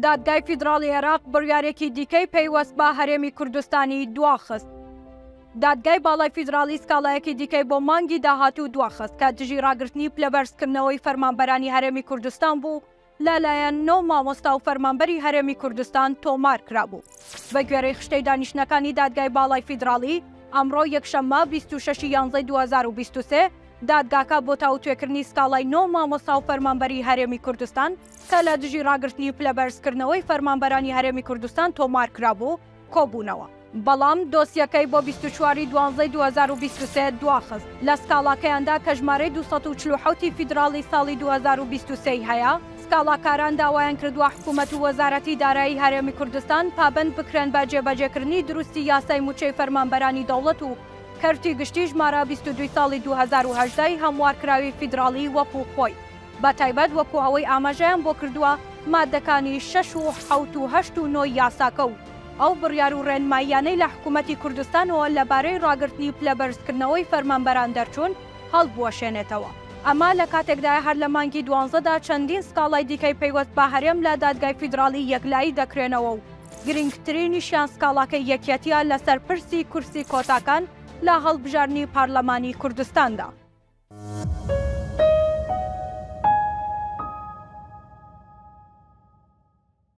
دادگای فیدراڵی عێراق بڕیارێکی دیکەی پەیوەست بە هەرێمی کوردستانی دواخست. دادگای باڵای فیدراڵی سکاڵایەکی دیکەی بۆ مانگی داهاتوو دواخست کە دژی ڕاگررتنی پلەبەرزکردنەوەی فەرمانبەرانی هەرێمی کوردستان بوو لەلایەن 9 مامۆستا و فەرمانبەری هەرێمی کوردستان تۆمار کرابوو. بە گوێرەی خشتەی دانیشتەکانی دادگای باڵای فیدراڵی ئەمڕۆ یەکشەممە 26 یانزەی 2023 دادگاکە بۆ تاوتوێکردنی سکاڵای 9 مامۆستا و فەرمانبەری هەرێمی کوردستان کە لە دژی ڕاگررتنی پلەبەرزکردنەوەی فەرمانبەرانی هەرێمی کوردستان تۆمار کرابوو کۆبوونەوە. بەڵام دۆسیەکەی بۆ 24 دوانزەی 2023 دواخست. لە سکاڵاکەیاندا کە ژمارەی 247 فیدراڵی ساڵی 2023 هەیە، سکاڵاکاران داوایان کردووە حکوومەت و وەزارەتی دارایی هەرێمی کوردستان پابند بکرێن بە جێبەجێکردنی دروستی یاسای موچەی فەرمانبەرانی دەوڵەت و کەرتی گشتی ژمارە 22 ساڵی 2018 هەموارکراوی فیدراڵی وەکو خۆی. بە تایبەت وەکو ئەوەی ئاماژەیان بۆ کردووە مادەکانی 6 و 7 و 8 و 9 یاساکە و ئەو بڕیار و ڕێنماییانەی لە حکوومەتی کوردستانەوە لەبارەی ڕاگررتنی پلەبەرزکردنەوەی فەرمانبەران دەرچوون هەڵبوەشێنێتەوە. ئەمە لە کاتێکدا هەر لە مانگی 12دا چەندین سکاڵای دیکەی پەیوەست بە هەرێم لە دادگای فیدراڵی یەکلایی دەکرێنەوە و گرنگترینیشیان سکاڵاکەی یەکێتیە لەسەر پرسی کورسی کۆتاکان لە هەڵبژارنی پارلەمانی کوردستاندا.